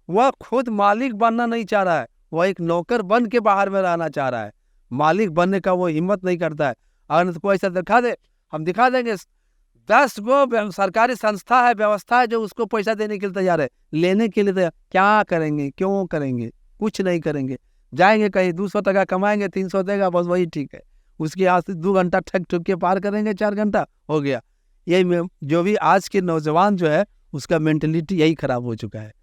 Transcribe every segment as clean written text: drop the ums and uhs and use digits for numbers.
वह खुद मालिक बनना नहीं चाह रहा है, वह एक नौकर बन के बाहर में रहना चाह रहा है। मालिक बनने का वो हिम्मत नहीं करता है। अगर कोई ऐसा दिखा दे, हम दिखा देंगे 10 गो सरकारी संस्था है, व्यवस्था है जो उसको पैसा देने के लिए तैयार है, लेने के लिए तैयार। क्या करेंगे, क्यों करेंगे? कुछ नहीं करेंगे। जाएंगे कहीं 200 टका कमाएंगे, 300 देगा, बस वही ठीक है। उसके यहाँ से 2 घंटा ठक ठुक के पार करेंगे, 4 घंटा हो गया। यही जो भी आज के नौजवान जो है उसका मेंटेलिटी यही खराब हो चुका है।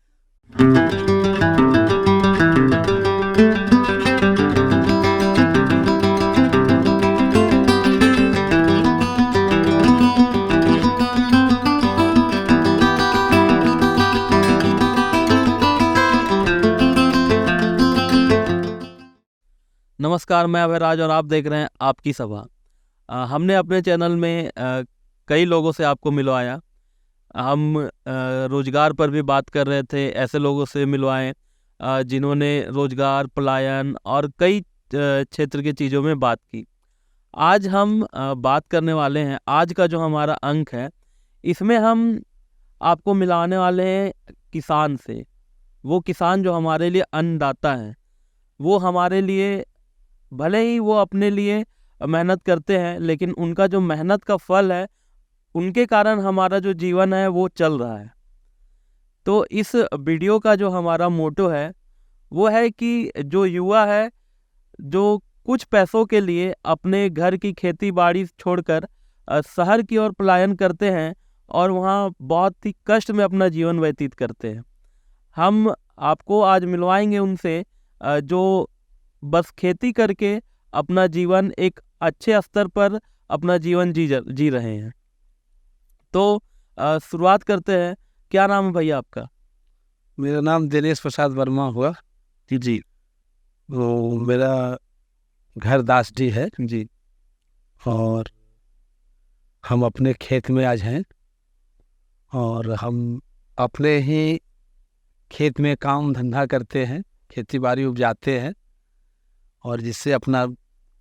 नमस्कार, मैं अभयराज और आप देख रहे हैं आपकी सभा। हमने अपने चैनल में कई लोगों से आपको मिलवाया। हम रोजगार पर भी बात कर रहे थे, ऐसे लोगों से मिलवाएं जिन्होंने रोजगार, पलायन और कई क्षेत्र की चीज़ों में बात की। आज हम बात करने वाले हैं, आज का जो हमारा अंक है इसमें हम आपको मिलाने वाले हैं किसान से। वो किसान जो हमारे लिए अन्नदाता हैं, वो हमारे लिए भले ही वो अपने लिए मेहनत करते हैं, लेकिन उनका जो मेहनत का फल है, उनके कारण हमारा जो जीवन है वो चल रहा है। तो इस वीडियो का जो हमारा मोटो है वो है कि जो युवा है, जो कुछ पैसों के लिए अपने घर की खेती बाड़ी छोड़कर शहर की ओर पलायन करते हैं और वहाँ बहुत ही कष्ट में अपना जीवन व्यतीत करते हैं। हम आपको आज मिलवाएंगे उनसे जो बस खेती करके अपना जीवन एक अच्छे स्तर पर अपना जीवन जी रहे हैं। तो शुरुआत करते हैं। क्या नाम है भैया आपका? मेरा नाम दिनेश प्रसाद वर्मा हुआ जी। वो मेरा घर दासडी है जी, और हम अपने खेत में आज हैं और हम अपने ही खेत में काम धंधा करते हैं, खेती बाड़ी उपजाते हैं और जिससे अपना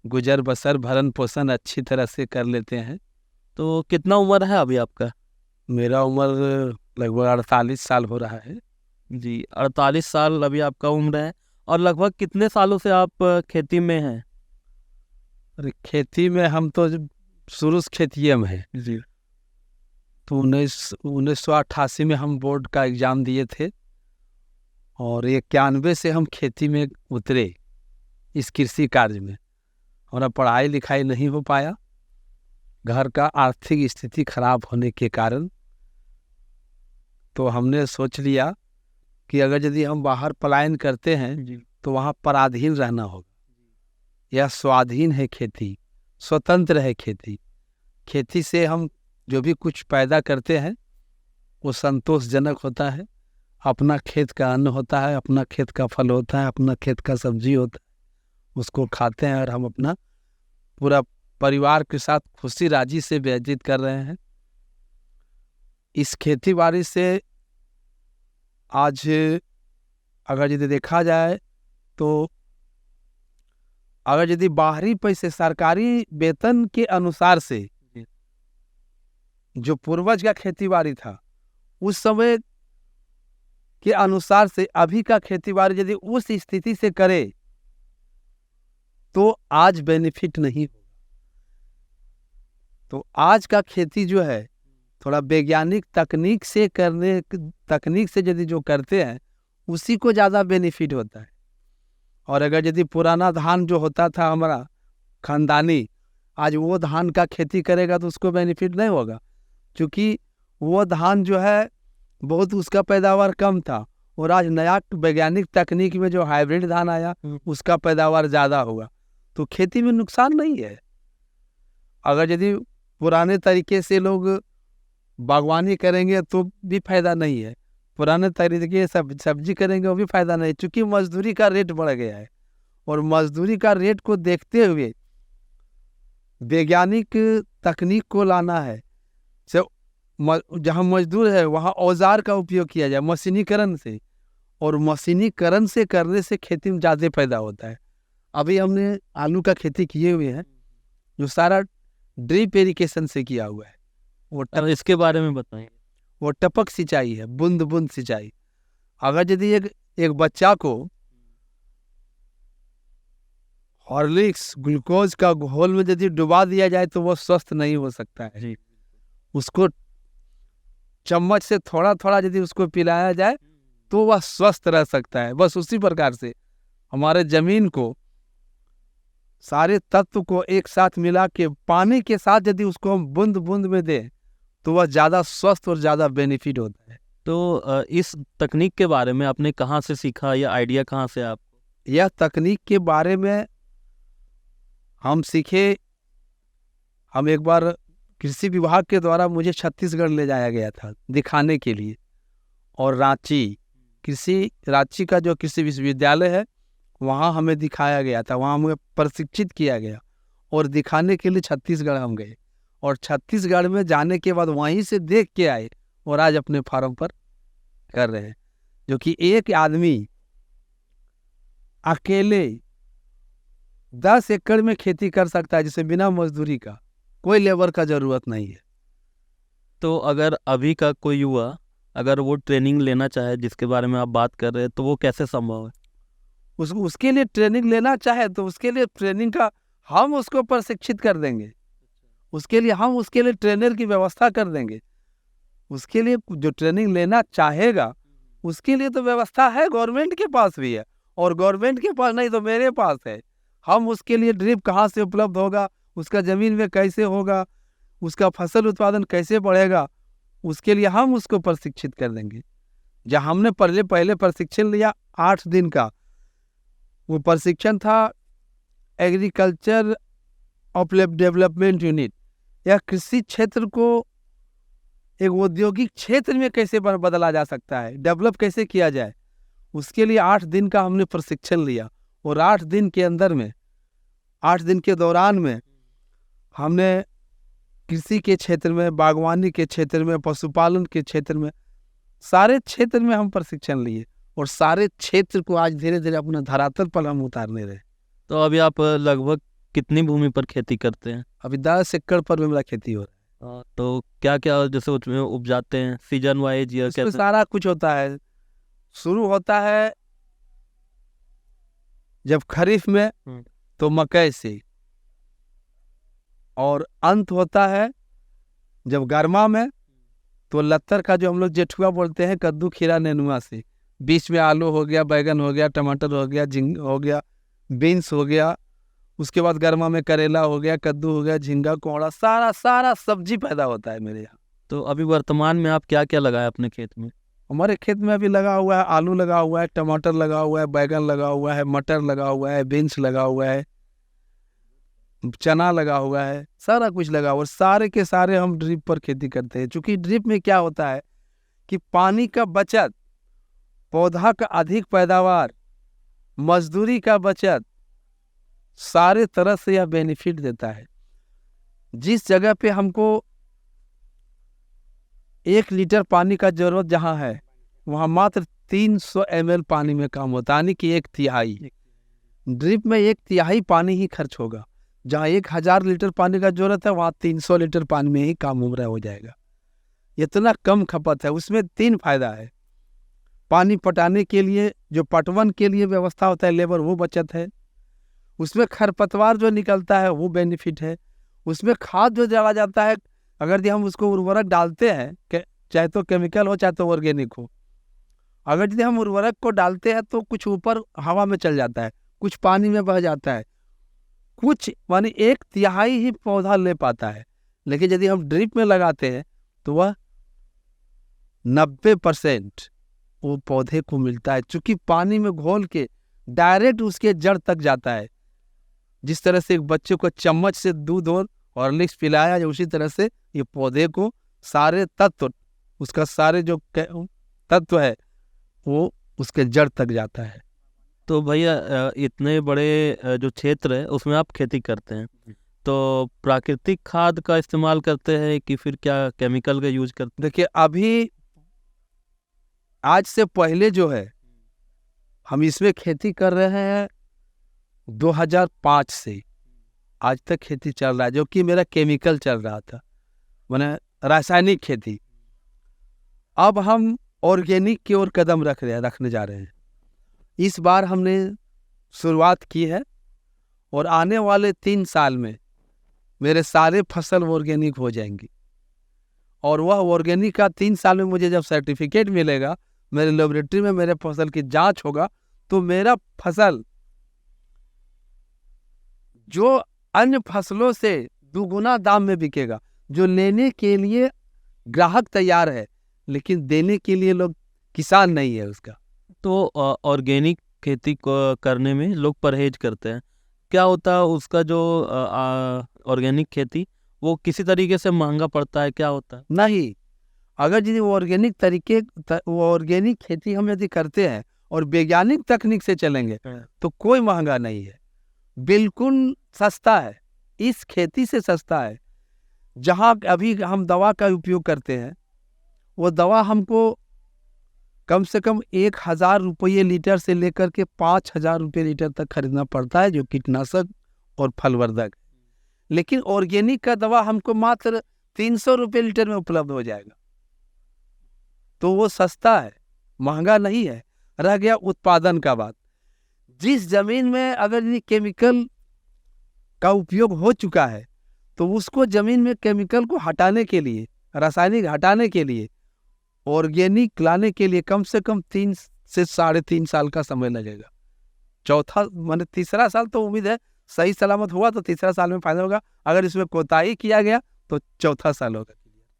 गुजर बसर भरण पोषण अच्छी तरह से कर लेते हैं। तो कितना उम्र है अभी आपका? मेरा उम्र लगभग 48 साल हो रहा है जी, 48 साल अभी आपका उम्र है। और लगभग कितने सालों से आप खेती में हैं? अरे खेती में हम तो शुरू से खेतिए में हैं जी। तो 1988 में हम बोर्ड का एग्ज़ाम दिए थे और 91 से हम खेती में उतरे इस कृषि कार्य में। हमारा पढ़ाई लिखाई नहीं हो पाया, घर का आर्थिक स्थिति खराब होने के कारण। तो हमने सोच लिया कि अगर यदि हम बाहर पलायन करते हैं तो वहाँ पराधीन रहना होगा। यह स्वाधीन है खेती, स्वतंत्र है खेती। खेती से हम जो भी कुछ पैदा करते हैं वो संतोषजनक होता है, अपना खेत का अन्न होता है, अपना खेत का फल होता है, अपना खेत का सब्जी होता है, उसको खाते हैं और हम अपना पूरा परिवार के साथ खुशी राजी से व्यतीत कर रहे हैं। इस खेती बाड़ी से आज अगर यदि देखा जाए तो अगर यदि बाहरी पैसे सरकारी वेतन के अनुसार से जो पूर्वज का खेती बाड़ी था उस समय के अनुसार से अभी का खेती बाड़ी यदि उस स्थिति से करे तो आज बेनिफिट नहीं होगा। तो आज का खेती जो है थोड़ा वैज्ञानिक तकनीक से यदि जो करते हैं उसी को ज़्यादा बेनिफिट होता है। और अगर यदि पुराना धान जो होता था हमारा खानदानी, आज वो धान का खेती करेगा तो उसको बेनिफिट नहीं होगा, क्योंकि वो धान जो है बहुत उसका पैदावार कम था और आज नया वैज्ञानिक तकनीक में जो हाइब्रिड धान आया उसका पैदावार ज़्यादा होगा। तो खेती में नुकसान नहीं है। अगर यदि पुराने तरीके से लोग बागवानी करेंगे तो भी फायदा नहीं है, पुराने तरीके से सब्जी करेंगे वो भी फायदा नहीं, क्योंकि मजदूरी का रेट बढ़ गया है। और मजदूरी का रेट को देखते हुए वैज्ञानिक तकनीक को लाना है। जहाँ मजदूर है वहाँ औजार का उपयोग किया जाए मशीनीकरण से, और मशीनीकरण से करने से खेती में ज़्यादा पैदा होता है। अभी हमने आलू का खेती किए हुए हैं जो सारा ड्रिप इरिगेशन से किया हुआ है। वो इसके बारे में बताएं। वो टपक सिंचाई है, बूंद बूंद सिंचाई। अगर यदि एक एक बच्चा को हॉर्लिक्स ग्लूकोज का घोल में यदि डुबा दिया जाए तो वो स्वस्थ नहीं हो सकता है जी। उसको चम्मच से थोड़ा थोड़ा यदि उसको पिलाया जाए तो वह स्वस्थ रह सकता है। बस उसी प्रकार से हमारे जमीन को सारे तत्व को एक साथ मिला के पानी के साथ यदि उसको हम बूंद बूंद में दें तो वह ज़्यादा स्वस्थ और ज़्यादा बेनिफिट होता है। तो इस तकनीक के बारे में आपने कहाँ से सीखा, या आइडिया कहाँ से आप? यह तकनीक के बारे में हम सीखे, हम एक बार कृषि विभाग के द्वारा मुझे छत्तीसगढ़ ले जाया गया था दिखाने के लिए, और रांची का जो कृषि विश्वविद्यालय है वहाँ हमें दिखाया गया था, वहाँ हमें प्रशिक्षित किया गया और दिखाने के लिए छत्तीसगढ़ हम गए, और छत्तीसगढ़ में जाने के बाद वहीं से देख के आए और आज अपने फार्म पर कर रहे हैं। जो कि एक आदमी अकेले 10 एकड़ में खेती कर सकता है जिसे बिना मजदूरी का, कोई लेबर का जरूरत नहीं है। तो अगर अभी का कोई युवा अगर वो ट्रेनिंग लेना चाहे जिसके बारे में आप बात कर रहे हैं, तो वो कैसे संभव है? उसके लिए ट्रेनिंग लेना चाहे तो उसके लिए ट्रेनिंग का हम उसको प्रशिक्षित कर देंगे, उसके लिए हम उसके लिए ट्रेनर की व्यवस्था कर देंगे। उसके लिए जो ट्रेनिंग लेना चाहेगा उसके लिए तो व्यवस्था है, गवर्नमेंट के पास भी है, और गवर्नमेंट के पास नहीं तो मेरे पास है। हम उसके लिए ड्रिप कहाँ से उपलब्ध होगा, उसका ज़मीन में कैसे होगा, उसका फसल उत्पादन कैसे बढ़ेगा, उसके लिए हम उसको प्रशिक्षित कर देंगे। जहाँ हमने पहले प्रशिक्षण लिया 8 दिन का, वो प्रशिक्षण था एग्रीकल्चर ऑफ डेवलपमेंट यूनिट। यह कृषि क्षेत्र को एक औद्योगिक क्षेत्र में कैसे बदला जा सकता है, डेवलप कैसे किया जाए, उसके लिए 8 दिन का हमने प्रशिक्षण लिया। और 8 दिन के अंदर में 8 दिन के दौरान में हमने कृषि के क्षेत्र में, बागवानी के क्षेत्र में, पशुपालन के क्षेत्र में, सारे क्षेत्र में हम प्रशिक्षण लिए, और सारे क्षेत्र को आज धीरे धीरे अपना धरातल पर हम उतारने रहे। तो अभी आप लगभग कितनी भूमि पर खेती करते हैं? अभी 10 एकड़ पर मेरा खेती हो रहा है। तो क्या क्या जैसे उसमें उपजाते हैं, सीजन वाइज या उसमें कैसे? सारा कुछ होता है। शुरू होता है जब खरीफ में तो मकई से, और अंत होता है जब गर्मा में तो लत्तर का जो हम लोग जेठुआ बोलते हैं, कद्दू खीरा नेनुआ से। बीच में आलू हो गया, बैगन हो गया, टमाटर हो गया, झिंग हो गया, बीन्स हो गया। उसके बाद गर्मा में करेला हो गया, कद्दू हो गया, झींगा, कोहड़ा, सारा सब्जी पैदा होता है मेरे यहाँ। तो अभी वर्तमान में आप क्या क्या लगाए अपने खेत में? हमारे खेत में अभी लगा हुआ है, आलू लगा हुआ है, टमाटर लगा हुआ है, बैगन लगा हुआ है, मटर लगा हुआ है, बीन्स लगा हुआ है, चना लगा हुआ है, सारा कुछ लगा हुआ है। सारे के सारे हम ड्रिप पर खेती करते हैं। चूंकि ड्रिप में क्या होता है कि पानी का बचत, पौधा का अधिक पैदावार, मजदूरी का बचत, सारे तरह से यह बेनिफिट देता है। जिस जगह पे हमको 1 लीटर पानी का जरूरत जहाँ है वहाँ मात्र 300 ml पानी में काम होता है, यानी कि 1/3। ड्रिप में 1/3 पानी ही खर्च होगा। जहाँ 1000 लीटर पानी का जरूरत है वहाँ 300 लीटर पानी में ही काम उमरा हो जाएगा। इतना कम खपत है। उसमें 3 फायदा है। पानी पटाने के लिए जो पटवन के लिए व्यवस्था होता है, लेबर, वो बचत है। उसमें खरपतवार जो निकलता है वो बेनिफिट है। उसमें खाद जो डाला जाता है, अगर यदि हम उसको उर्वरक डालते हैं, चाहे तो केमिकल हो चाहे तो ऑर्गेनिक हो, अगर यदि हम उर्वरक को डालते हैं तो कुछ ऊपर हवा में चल जाता है, कुछ पानी में बह जाता है, कुछ माने 1/3 ही पौधा ले पाता है। लेकिन यदि हम ड्रिप में लगाते हैं तो वह 90% वो पौधे को मिलता है, चूंकि पानी में घोल के डायरेक्ट उसके जड़ तक जाता है। जिस तरह से एक बच्चे को चम्मच से दूध और हॉर्लिक्स पिलाया जाए, उसी तरह से ये पौधे को सारे तत्व, उसका सारे जो तत्व है वो उसके जड़ तक जाता है। तो भैया इतने बड़े जो क्षेत्र है उसमें आप खेती करते हैं, तो प्राकृतिक खाद का इस्तेमाल करते हैं कि फिर क्या केमिकल का यूज करते हैं? देखिए, अभी आज से पहले जो है हम इसमें खेती कर रहे हैं 2005 से आज तक खेती चल रहा है, जो कि मेरा केमिकल चल रहा था, माने रासायनिक खेती। अब हम ऑर्गेनिक की ओर कदम रखने जा रहे हैं। इस बार हमने शुरुआत की है और आने वाले 3 साल में मेरे सारे फसल ऑर्गेनिक हो जाएंगी। और वह ऑर्गेनिक का 3 साल में मुझे जब सर्टिफिकेट मिलेगा, मेरे लेबोरेटरी में मेरे फसल की जांच होगा, तो मेरा फसल जो अन्य फसलों से दुगुना दाम में बिकेगा। जो लेने के लिए ग्राहक तैयार है, लेकिन देने के लिए लोग किसान नहीं है उसका। तो ऑर्गेनिक खेती को करने में लोग परहेज करते हैं, क्या होता है उसका जो ऑर्गेनिक खेती वो किसी तरीके से महंगा पड़ता है, क्या होता है? नहीं, अगर यदि वो ऑर्गेनिक खेती हम यदि करते हैं और वैज्ञानिक तकनीक से चलेंगे तो कोई महंगा नहीं है, बिल्कुल सस्ता है। इस खेती से सस्ता है। जहाँ अभी हम दवा का उपयोग करते हैं, वो दवा हमको कम से कम 1,000 रुपये लीटर से लेकर के 5,000 रुपये लीटर तक खरीदना पड़ता है, जो कीटनाशक और फलवर्धक। लेकिन ऑर्गेनिक का दवा हमको मात्र 300 रुपये लीटर में उपलब्ध हो जाएगा। तो वो सस्ता है, महंगा नहीं है। रह गया उत्पादन का बात। जिस जमीन में अगर ये केमिकल का उपयोग हो चुका है, तो उसको जमीन में केमिकल को हटाने के लिए, रासायनिक हटाने के लिए, ऑर्गेनिक लाने के लिए कम से कम 3 से 3.5 साल का समय लगेगा। माने तीसरा साल तो उम्मीद है सही सलामत हुआ तो तीसरा साल में फायदा होगा। अगर इसमें कोताही किया गया तो चौथा साल होगा।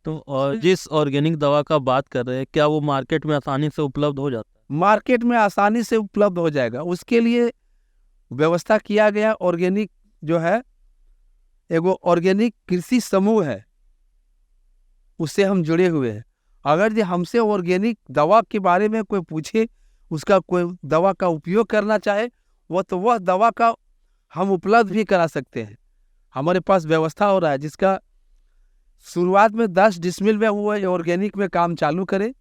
तो और जिस ऑर्गेनिक दवा का बात कर रहे हैं, क्या वो मार्केट में आसानी से उपलब्ध हो जाता है? मार्केट में आसानी से उपलब्ध हो जाएगा। उसके लिए व्यवस्था किया गया। ऑर्गेनिक जो है, एगो ऑर्गेनिक कृषि समूह है, उससे हम जुड़े हुए हैं। अगर ये हमसे ऑर्गेनिक दवा के बारे में कोई पूछे, उसका कोई दवा का उपयोग करना चाहे, वह दवा का हम उपलब्ध भी करा सकते हैं। हमारे पास व्यवस्था हो रहा है, जिसका शुरुआत में 10 डिसमिल में वो ऑर्गेनिक में काम चालू करे।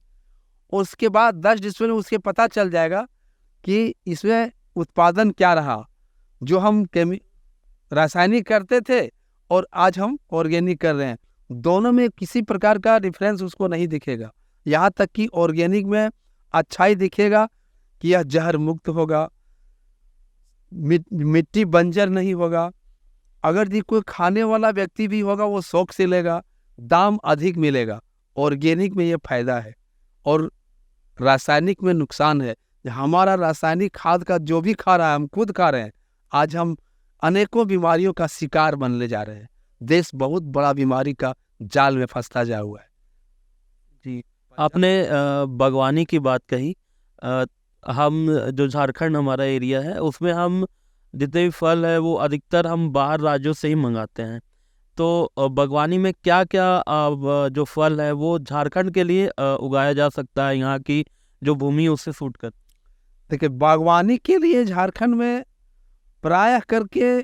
उसके बाद 10 डिसमिल में उसके पता चल जाएगा कि इसमें उत्पादन क्या रहा। जो हम रासायनिक करते थे और आज हम ऑर्गेनिक कर रहे हैं, दोनों में किसी प्रकार का डिफरेंस उसको नहीं दिखेगा। यहाँ तक कि ऑर्गेनिक में अच्छा ही दिखेगा कि यह जहर मुक्त होगा, मिट्टी बंजर नहीं होगा। अगर ये कोई खाने वाला व्यक्ति भी होगा, वो शौक से लेगा, दाम अधिक मिलेगा। ऑर्गेनिक में ये फायदा है और रासायनिक में नुकसान है। हमारा रासायनिक खाद का जो भी खा रहा है, हम खुद खा रहे हैं। आज हम अनेकों बीमारियों का शिकार बनने जा रहे हैं। देश बहुत बड़ा बीमारी का जाल में फंसता जा हुआ है। जी, आपने बागवानी की बात कही। हम जो झारखंड हमारा एरिया है, उसमें हम जितने भी फल है वो अधिकतर हम बाहर राज्यों से ही मंगाते हैं। तो बागवानी में क्या क्या जो फल है वो झारखंड के लिए उगाया जा सकता है, यहाँ की जो भूमि उससे सूट कर? देखिए, बागवानी के लिए झारखंड में प्रायः करके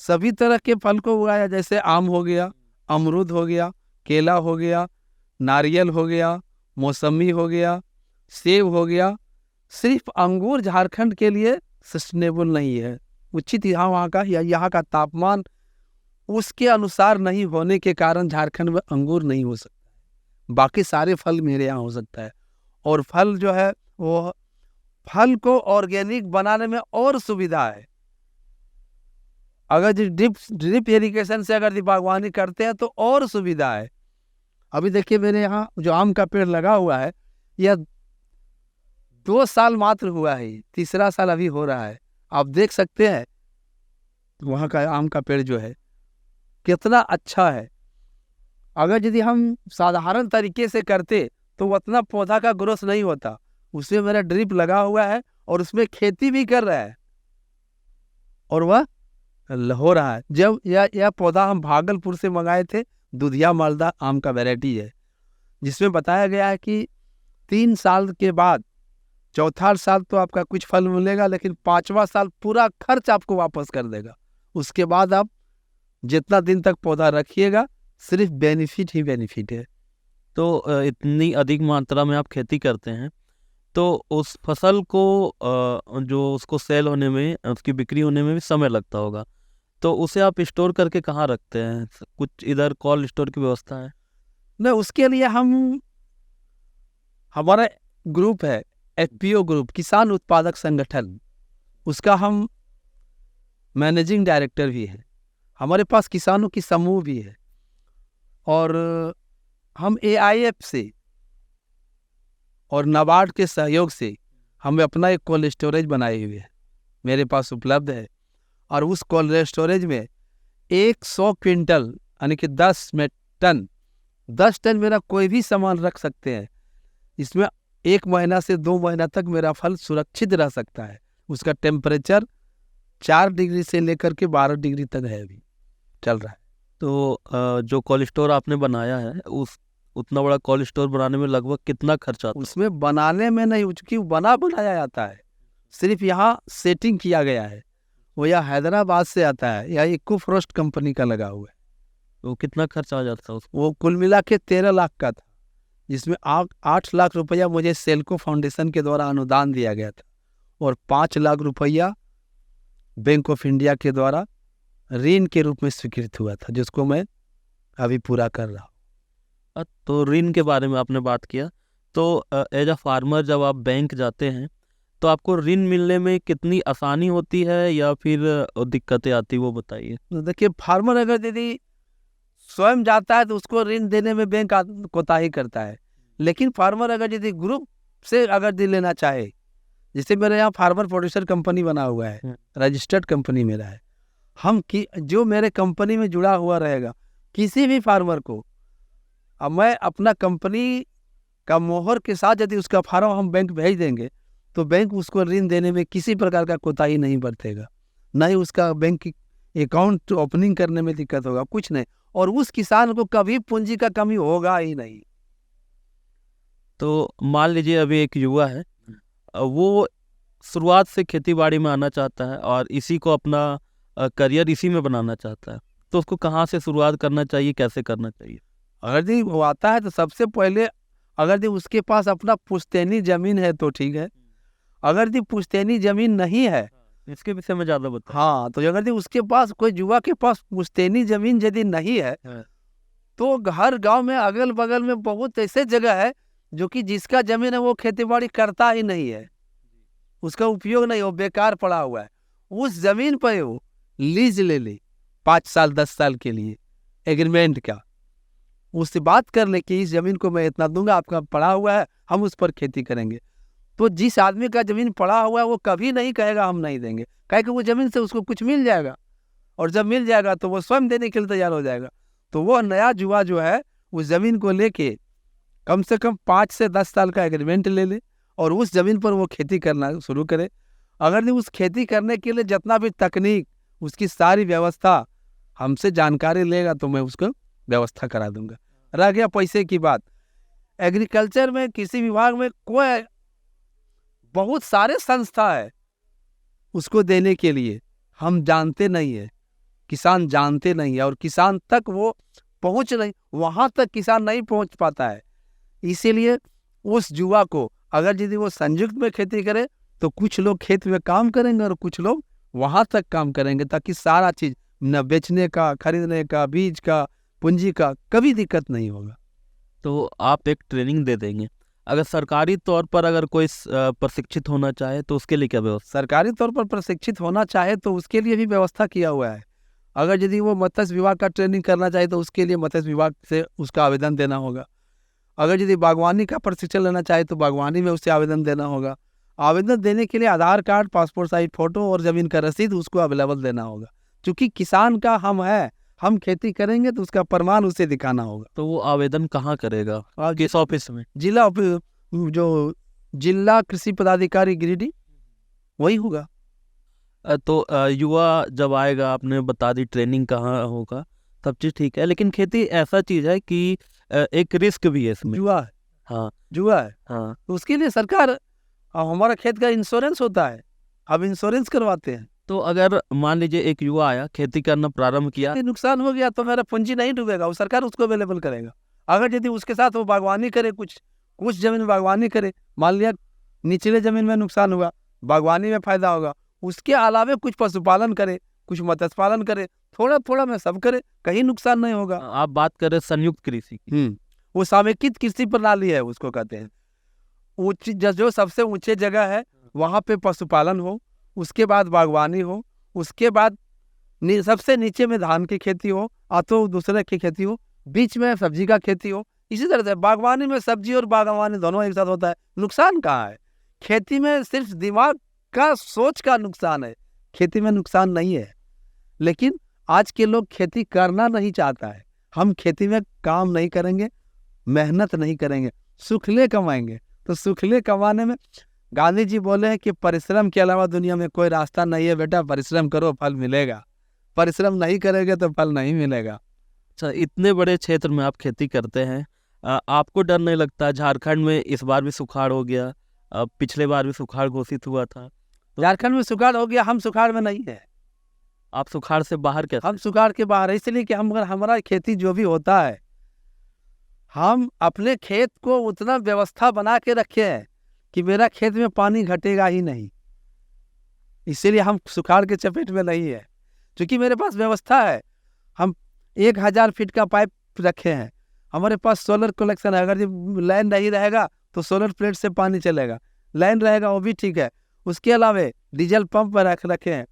सभी तरह के फल को उगाया। जैसे आम हो गया, अमरूद हो गया, केला हो गया, नारियल हो गया, मौसमी हो गया, सेब हो गया। सिर्फ अंगूर झारखंड के लिए सस्टेनेबल नहीं है। उचित यहाँ का तापमान उसके अनुसार नहीं होने के कारण झारखंड में अंगूर नहीं हो सकता। बाकी सारे फल मेरे यहाँ हो सकता है। और फल जो है, वो फल को ऑर्गेनिक बनाने में और सुविधा है। अगर ड्रिप इरिगेशन से अगर बागवानी करते हैं तो और सुविधा है। अभी देखिए, मेरे यहाँ जो आम का पेड़ लगा हुआ है, यह 2 साल मात्र हुआ है, तीसरा साल अभी हो रहा है। आप देख सकते हैं वहाँ का आम का पेड़ जो है कितना अच्छा है। अगर यदि हम साधारण तरीके से करते तो उतना पौधा का ग्रोथ नहीं होता। उसमें मेरा ड्रिप लगा हुआ है और उसमें खेती भी कर रहा है और वह हो रहा है। जब यह पौधा हम भागलपुर से मंगाए थे, दुधिया मालदा आम का वैरायटी है, जिसमें बताया गया है कि 3 साल के बाद, चौथा साल तो आपका कुछ फल मिलेगा, लेकिन 5वां साल पूरा खर्च आपको वापस कर देगा। उसके बाद आप जितना दिन तक पौधा रखिएगा, सिर्फ बेनिफिट ही बेनिफिट है। तो इतनी अधिक मात्रा में आप खेती करते हैं, तो उस फसल को जो उसको सेल होने में, उसकी बिक्री होने में भी समय लगता होगा। तो उसे आप स्टोर करके कहाँ रखते हैं? कुछ इधर कोल्ड स्टोर की व्यवस्था है? नहीं, उसके लिए हमारा ग्रुप है एफपीओ ग्रुप, किसान उत्पादक संगठन, उसका हम मैनेजिंग डायरेक्टर भी हैं। हमारे पास किसानों की समूह भी है, और हम एआईएफ से और नाबार्ड के सहयोग से हमें अपना एक कोल्ड स्टोरेज बनाए हुए है, मेरे पास उपलब्ध है। और उस कोल्ड स्टोरेज में 100 क्विंटल यानी कि 10 टन मेरा कोई भी सामान रख सकते हैं। इसमें 1 महीना से 2 महीना तक मेरा फल सुरक्षित रह सकता है। उसका टेम्परेचर 4 डिग्री से लेकर के 12 डिग्री तक है, अभी चल रहा है। तो जो कोल्ड स्टोर आपने बनाया है, उस उतना बड़ा कोल्ड स्टोर बनाने में लगभग कितना खर्चा आता है? उसमें बनाने में नहीं, क्योंकि बनाया जाता है, सिर्फ यहाँ सेटिंग किया गया है। वो यहाँ हैदराबाद से आता है, यहाँ इको फ्रोस्ट कंपनी का लगा हुआ है। तो कितना खर्चा आ जाता है उसको? वो कुल मिला के 13 लाख का था, जिसमें 8 लाख रुपया मुझे सेल्को फाउंडेशन के द्वारा अनुदान दिया गया था, और 5 लाख रुपया बैंक ऑफ इंडिया के द्वारा ऋण के रूप में स्वीकृत हुआ था, जिसको मैं अभी पूरा कर रहा हूँ। तो ऋण के बारे में आपने बात किया, तो एज अ फार्मर जब आप बैंक जाते हैं तो आपको ऋण मिलने में कितनी आसानी होती है या फिर दिक्कतें आती, वो बताइए। तो देखिए, फार्मर अगर दीदी स्वयं जाता है तो उसको ऋण देने में बैंक कोताही करता है, लेकिन फार्मर अगर यदि ग्रुप से अगर ऋण लेना चाहे, जैसे मेरे यहाँ फार्मर प्रोड्यूसर कंपनी बना हुआ है, रजिस्टर्ड कंपनी मेरा है, जो मेरे कंपनी में जुड़ा हुआ रहेगा, किसी भी फार्मर को अब मैं अपना कंपनी का मोहर के साथ यदि उसका फार्म हम बैंक भेज देंगे, तो बैंक उसको ऋण देने में किसी प्रकार का कोताही नहीं बरतेगा, न ही उसका बैंक की अकाउंट ओपनिंग करने में दिक्कत होगा, कुछ नहीं। और उस किसान को कभी पूंजी का कमी होगा ही नहीं। तो मान लीजिए अभी एक युवा है, वो शुरुआत से खेती बाड़ी में आना चाहता है और इसी को अपना करियर इसी में बनाना चाहता है, तो उसको कहाँ से शुरुआत करना चाहिए, कैसे करना चाहिए? अगर यदि वो आता है तो सबसे पहले अगर यदि उसके पास अपना पुश्तैनी जमीन है तो ठीक है, अगर यदि पुश्तैनी जमीन नहीं है, इसके विषय में ज़्यादा बता। हाँ, तो अगर यदि उसके पास कोई युवा के पास पुश्तैनी जमीन यदि नहीं है, तो हर गांव में अगल बगल में बहुत ऐसे जगह है जो कि जिसका जमीन है वो खेती बाड़ी करता ही नहीं है, उसका उपयोग नहीं, वो बेकार पड़ा हुआ है। उस जमीन पर वो लीज ले ले 5 साल 10 साल के लिए एग्रीमेंट का, उससे बात कर ले कि इस जमीन को मैं इतना दूंगा, आपका पड़ा हुआ है, हम उस पर खेती करेंगे। तो जिस आदमी का जमीन पड़ा हुआ है वो कभी नहीं कहेगा हम नहीं देंगे, कहे कि वो जमीन से उसको कुछ मिल जाएगा, और जब मिल जाएगा तो वो स्वयं देने के लिए तैयार हो जाएगा। तो वो नया युवा जो है उस जमीन को लेके कम से कम 5 से 10 साल का एग्रीमेंट ले ले और उस जमीन पर वो खेती करना शुरू करे। अगर नहीं, उस खेती करने के लिए जितना भी तकनीक, उसकी सारी व्यवस्था हमसे जानकारी लेगा तो मैं उसको व्यवस्था करा दूंगा। रह गया पैसे की बात, एग्रीकल्चर में किसी विभाग में कोई बहुत सारे संस्था है उसको देने के लिए, हम जानते नहीं है, किसान जानते नहीं है, और किसान तक वो पहुंच नहीं, वहां तक किसान नहीं पहुंच पाता है। इसीलिए उस युवा को अगर यदि वो संयुक्त में खेती करे तो कुछ लोग खेत में काम करेंगे और कुछ लोग वहां तक काम करेंगे, ताकि सारा चीज न बेचने का, खरीदने का, बीज का, पूंजी का कभी दिक्कत नहीं होगा। तो आप एक ट्रेनिंग दे देंगे, अगर सरकारी तौर पर अगर कोई प्रशिक्षित होना चाहे तो उसके लिए क्या व्यवस्था? सरकारी तौर पर प्रशिक्षित होना चाहे तो उसके लिए भी व्यवस्था किया हुआ है। अगर यदि वो मत्स्य विभाग का ट्रेनिंग करना चाहे तो उसके लिए मत्स्य विभाग से उसका आवेदन देना होगा। अगर यदि बागवानी का प्रशिक्षण लेना चाहे तो बागवानी में उससे आवेदन देना होगा। आवेदन देने के लिए आधार कार्ड, पासपोर्ट साइज फोटो और जमीन का रसीद उसको अवेलेबल देना होगा, क्योंकि किसान का हम खेती करेंगे तो उसका प्रमाण उसे दिखाना होगा। तो वो आवेदन कहाँ करेगा, किस ऑफिस में? जो जिला कृषि पदाधिकारी गिरिडीह, वही होगा। तो युवा जब आएगा, आपने बता दी ट्रेनिंग कहाँ होगा, सब चीज़ ठीक है, लेकिन खेती ऐसा चीज़ है कि एक रिस्क भी है इसमें। जुआ है, हाँ जुआ है, हाँ। तो उसके लिए सरकार हमारा खेत का इंश्योरेंस होता है, अब इंश्योरेंस करवाते हैं। तो अगर मान लीजिए एक युवा आया, खेती करना प्रारंभ किया, नुकसान हो गया तो मेरा पूंजी नहीं डूबेगा, वो सरकार उसको अवेलेबल करेगा। अगर यदि उसके साथ वो बागवानी करे, कुछ जमीन में बागवानी करे, मान लिया निचले जमीन में नुकसान हुआ, बागवानी में फायदा होगा, उसके अलावे कुछ पशुपालन करे, कुछ मत्स्य पालन करे, थोड़ा थोड़ा में सब करे, कहीं नुकसान नहीं होगा। आप बात करें संयुक्त कृषि की, वो समेकित कृषि प्रणाली है, उसको कहते हैं। ऊंची जो सबसे ऊंचे जगह है वहाँ पे पशुपालन हो, उसके बाद बागवानी हो, उसके बाद सबसे नीचे में धान की खेती हो, तो दूसरे की खेती हो, बीच में सब्जी का खेती हो। इसी तरह से बागवानी में सब्जी और बागवानी दोनों एक साथ होता है। नुकसान कहाँ है? खेती में सिर्फ दिमाग का सोच का नुकसान है, खेती में नुकसान नहीं है। लेकिन आज के लोग खेती करना नहीं चाहता है। हम खेती में काम नहीं करेंगे, मेहनत नहीं करेंगे, सुखले कमाएंगे। तो सुखले कमाने में गांधी जी बोले हैं कि परिश्रम के अलावा दुनिया में कोई रास्ता नहीं है बेटा, परिश्रम करो फल मिलेगा, परिश्रम नहीं करेंगे तो फल नहीं मिलेगा। अच्छा, इतने बड़े क्षेत्र में आप खेती करते हैं, आपको डर नहीं लगता? झारखंड में इस बार भी सुखाड़ हो गया, पिछले बार भी सुखाड़ घोषित हुआ था। झारखंड में सुखाड़ हो गया, हम सुखाड़ में नहीं है। आप सुखाड़ से बाहर कैसे? हम सुखाड़ के बाहर है इसलिए कि हमारा खेती जो भी होता है, हम अपने खेत को उतना व्यवस्था बना के रखे हैं कि मेरा खेत में पानी घटेगा ही नहीं, इसीलिए हम सुखाड़ के चपेट में नहीं है। क्योंकि मेरे पास व्यवस्था है, हम 1000 फीट का पाइप रखे हैं, हमारे पास सोलर कलेक्शन है। अगर लाइन नहीं रहेगा तो सोलर प्लेट से पानी चलेगा, लाइन रहेगा वो भी ठीक है। उसके अलावा डीजल पंप रखे हैं,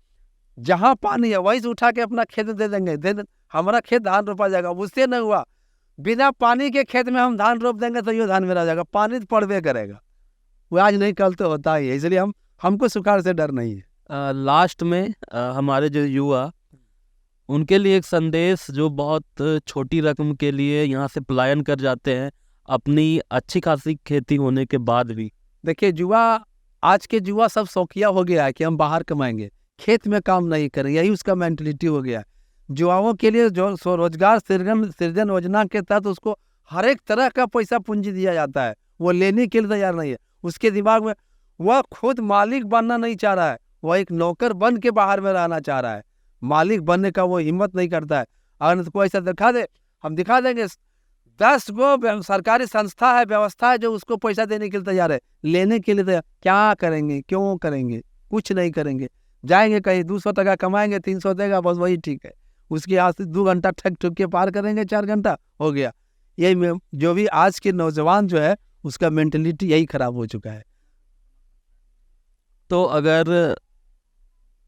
जहाँ पानी है वहीं से उठा के अपना खेत दे देंगे, हमारा खेत धान रोपा जाएगा। उससे नहीं हुआ, बिना पानी के खेत में हम धान रोप देंगे तो ये धान मेरा जाएगा, पानी तो पड़बे करेगा। वो आज नहीं कल तो होता ही है, इसलिए हमको सुखाड़ से डर नहीं है। लास्ट में हमारे जो युवा, उनके लिए एक संदेश, जो बहुत छोटी रकम के लिए यहाँ से पलायन कर जाते हैं अपनी अच्छी खासी खेती होने के बाद भी। देखिए आज के युवा सब शौकिया हो गया है कि हम बाहर कमाएंगे, खेत में काम नहीं करेंगे, यही उसका मेंटलिटी हो गया है। युवाओं के लिए जो स्वरोजगार सृजन योजना के तहत उसको हर एक तरह का पैसा पूंजी दिया जाता है, वो लेने के लिए तैयार नहीं है। उसके दिमाग में वह खुद मालिक बनना नहीं चाह रहा है, वह एक नौकर बन के बाहर में रहना चाह रहा है, मालिक बनने का वो हिम्मत नहीं करता है। अगर कोई ऐसा दिखा दे, हम दिखा देंगे 10 गो सरकारी संस्था है, व्यवस्था है जो उसको पैसा देने के लिए तैयार है, लेने के लिए तैयार। क्या करेंगे, क्यों करेंगे? कुछ नहीं करेंगे। जाएंगे कहीं 200 टका कमाएंगे, 300 देगा, बस वही ठीक है। उसके यहाँ से 2 घंटा ठक ठुक के पार करेंगे, 4 घंटा हो गया। यही जो भी आज के नौजवान जो है उसका मेंटलिटी यही खराब हो चुका है। तो अगर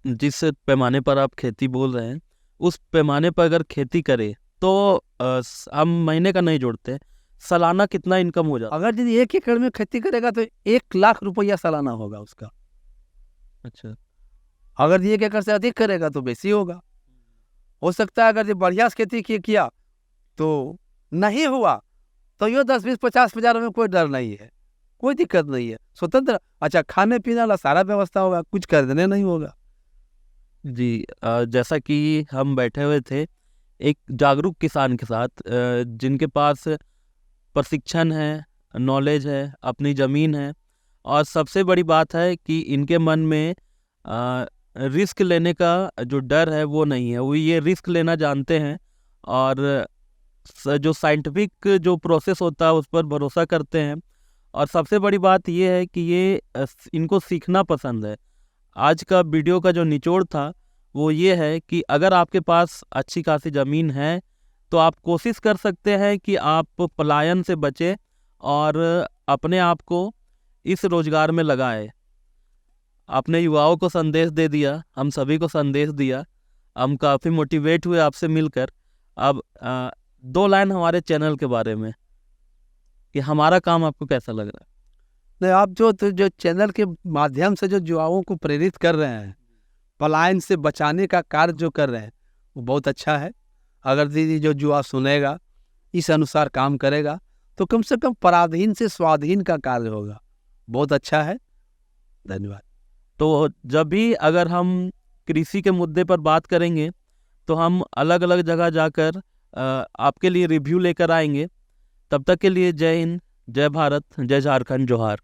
जिस पैमाने पर आप खेती बोल रहे हैं, उस पैमाने पर अगर खेती करे तो हम महीने का नहीं जोड़ते, सालाना कितना इनकम हो जाता? अगर यदि 1 एकड़ में खेती करेगा तो 1 लाख रुपया सालाना होगा उसका। अच्छा, अगर 1 एकड़ से अधिक करेगा तो बेसी होगा। हो सकता है अगर ये बढ़िया से खेती किया तो नहीं हुआ तो ये 10, 20, 50 हजार में कोई डर नहीं है, कोई दिक्कत नहीं है, स्वतंत्र। अच्छा, खाने पीने वाला सारा व्यवस्था होगा, कुछ खरीदने नहीं होगा। जी, जैसा कि हम बैठे हुए थे एक जागरूक किसान के साथ, जिनके पास प्रशिक्षण है, नॉलेज है, अपनी ज़मीन है, और सबसे बड़ी बात है कि इनके मन में रिस्क लेने का जो डर है वो नहीं है, वो ये रिस्क लेना जानते हैं, और जो साइंटिफिक जो प्रोसेस होता है उस पर भरोसा करते हैं। और सबसे बड़ी बात ये है कि ये इनको सीखना पसंद है। आज का वीडियो का जो निचोड़ था वो ये है कि अगर आपके पास अच्छी खासी ज़मीन है तो आप कोशिश कर सकते हैं कि आप पलायन से बचें और अपने आप को इस रोज़गार में लगाएं। आपने युवाओं को संदेश दे दिया, हम सभी को संदेश दिया, हम काफ़ी मोटिवेट हुए आपसे मिलकर। अब 2 लाइन हमारे चैनल के बारे में, कि हमारा काम आपको कैसा लग रहा है? नहीं, आप जो चैनल के माध्यम से जो युवाओं को प्रेरित कर रहे हैं, पलायन से बचाने का कार्य जो कर रहे हैं, वो बहुत अच्छा है। अगर दीदी जो युवा सुनेगा, इस अनुसार काम करेगा तो कम से कम पराधीन से स्वाधीन का कार्य होगा। बहुत अच्छा है, धन्यवाद। तो जब भी अगर हम कृषि के मुद्दे पर बात करेंगे तो हम अलग अलग जगह जाकर आपके लिए रिव्यू लेकर आएंगे। तब तक के लिए जय हिंद, जय भारत, जय झारखंड, जोहार।